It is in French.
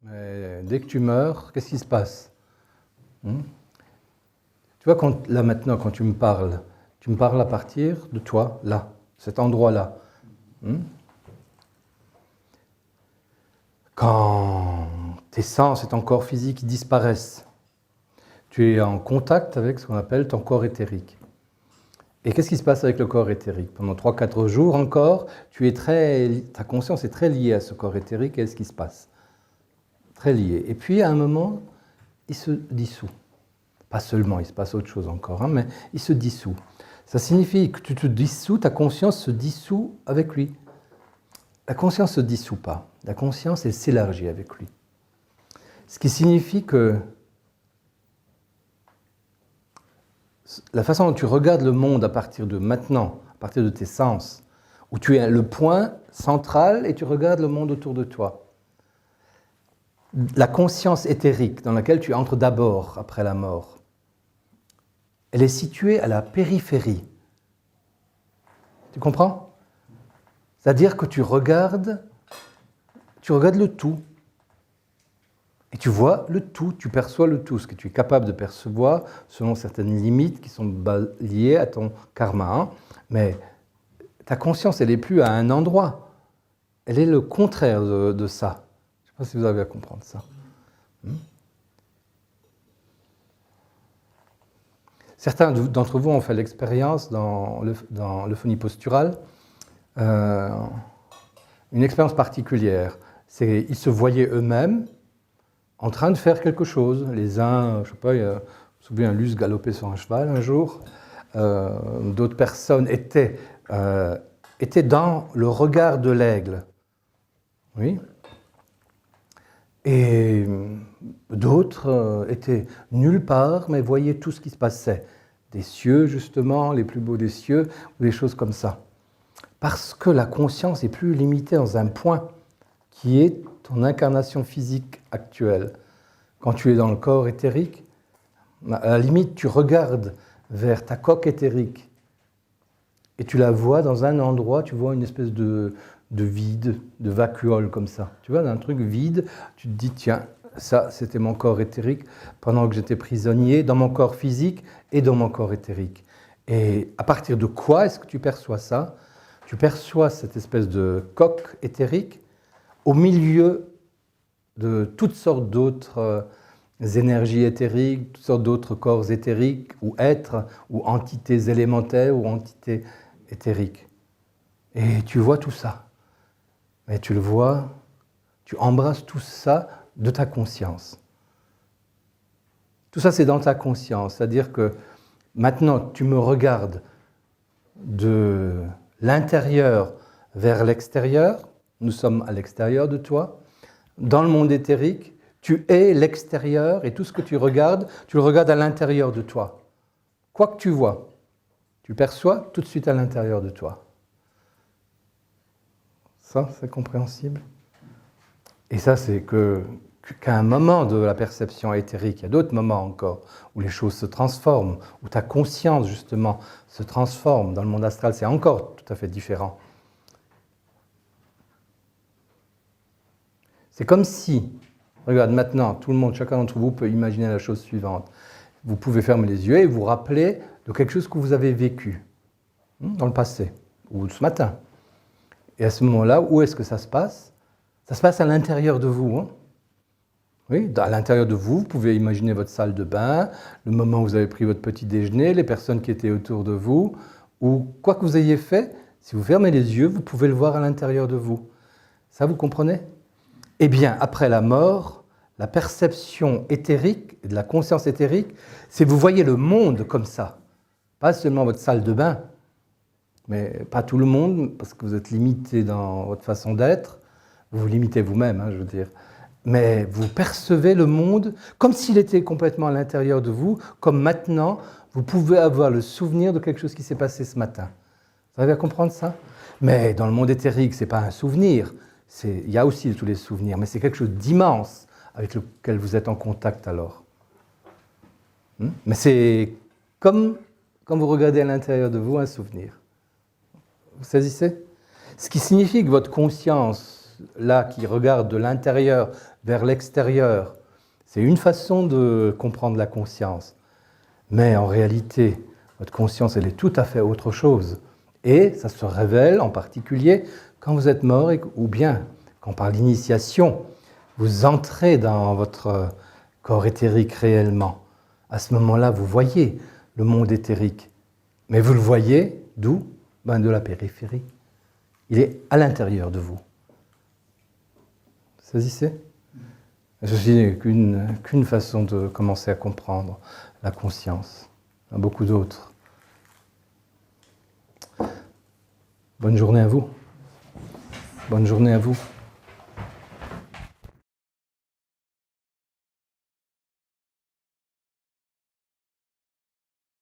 Mais dès que tu meurs, qu'est-ce qui se passe? Tu vois, là maintenant, quand tu me parles à partir de toi, là, cet endroit-là. Quand tes sens et ton corps physique disparaissent, tu es en contact avec ce qu'on appelle ton corps éthérique. Et qu'est-ce qui se passe avec le corps éthérique? Pendant 3-4 jours encore, ta conscience est très liée à ce corps éthérique et à ce qui se passe. Très liée. Et puis, à un moment, il se dissout. Pas seulement, il se passe autre chose encore, mais il se dissout. Ça signifie que tu te dissous, ta conscience se dissout avec lui. La conscience ne se dissout pas. La conscience, elle s'élargit avec lui. Ce qui signifie que la façon dont tu regardes le monde à partir de maintenant, à partir de tes sens, où tu es le point central et tu regardes le monde autour de toi. La conscience éthérique dans laquelle tu entres d'abord après la mort, elle est située à la périphérie. Tu comprends? C'est-à-dire que tu regardes le tout. Et tu vois le tout, tu perçois le tout, ce que tu es capable de percevoir selon certaines limites qui sont liées à ton karma. Mais ta conscience, elle n'est plus à un endroit. Elle est le contraire de ça. Je ne sais pas si vous avez à comprendre ça. Certains d'entre vous ont fait l'expérience dans l'euphonie posturale, une expérience particulière. Ils se voyaient eux-mêmes en train de faire quelque chose. Les uns, je ne sais pas, je me souviens, Luce galopait sur un cheval un jour. D'autres personnes étaient dans le regard de l'aigle. Oui. Et d'autres étaient nulle part, mais voyaient tout ce qui se passait. Des cieux, justement, les plus beaux des cieux, ou des choses comme ça. Parce que la conscience est plus limitée dans un point qui est ton incarnation physique actuelle. Quand tu es dans le corps éthérique, à la limite, tu regardes vers ta coque éthérique et tu la vois dans un endroit, tu vois une espèce de vide, de vacuole comme ça. Tu vois, un truc vide, tu te dis, tiens, ça, c'était mon corps éthérique pendant que j'étais prisonnier dans mon corps physique et dans mon corps éthérique. Et à partir de quoi est-ce que tu perçois ça? Tu perçois cette espèce de coque éthérique au milieu de toutes sortes d'autres énergies éthériques, toutes sortes d'autres corps éthériques, ou êtres, ou entités élémentaires, ou entités éthériques. Et tu vois tout ça. Et tu le vois, tu embrasses tout ça de ta conscience. Tout ça, c'est dans ta conscience. C'est-à-dire que maintenant, tu me regardes de l'intérieur vers l'extérieur. Nous sommes à l'extérieur de toi. Dans le monde éthérique, tu es l'extérieur et tout ce que tu le regardes à l'intérieur de toi. Quoi que tu vois, tu le perçois tout de suite à l'intérieur de toi. Ça, c'est compréhensible? Et ça, c'est qu'à un moment de la perception éthérique, il y a d'autres moments encore où les choses se transforment, où ta conscience, justement, se transforme. Dans le monde astral, c'est encore tout à fait différent. C'est comme si, regarde maintenant, tout le monde, chacun d'entre vous peut imaginer la chose suivante. Vous pouvez fermer les yeux et vous rappeler de quelque chose que vous avez vécu dans le passé, ou ce matin. Et à ce moment-là, où est-ce que ça se passe? Ça se passe à l'intérieur de vous. Oui, à l'intérieur de vous, vous pouvez imaginer votre salle de bain, le moment où vous avez pris votre petit déjeuner, les personnes qui étaient autour de vous, ou quoi que vous ayez fait, si vous fermez les yeux, vous pouvez le voir à l'intérieur de vous. Ça, vous comprenez? Eh bien, après la mort, la perception éthérique, de la conscience éthérique, c'est vous voyez le monde comme ça. Pas seulement votre salle de bain, mais pas tout le monde, parce que vous êtes limité dans votre façon d'être. Vous vous limitez vous-même, je veux dire. Mais vous percevez le monde comme s'il était complètement à l'intérieur de vous, comme maintenant, vous pouvez avoir le souvenir de quelque chose qui s'est passé ce matin. Vous arrivez à comprendre ça? Mais dans le monde éthérique, ce n'est pas un souvenir. Il y a aussi tous les souvenirs, mais c'est quelque chose d'immense avec lequel vous êtes en contact alors. Mais c'est comme quand vous regardez à l'intérieur de vous un souvenir. Vous saisissez? Ce qui signifie que votre conscience, là, qui regarde de l'intérieur vers l'extérieur. C'est une façon de comprendre la conscience. Mais en réalité, votre conscience, elle est tout à fait autre chose. Et ça se révèle en particulier quand vous êtes mort, ou bien quand par l'initiation, vous entrez dans votre corps éthérique réellement. À ce moment-là, vous voyez le monde éthérique. Mais vous le voyez d'où? De la périphérie. Il est à l'intérieur de vous. Saisissez? Ceci n'est qu'une façon de commencer à comprendre la conscience. Il y en a beaucoup d'autres. Bonne journée à vous. Bonne journée à vous.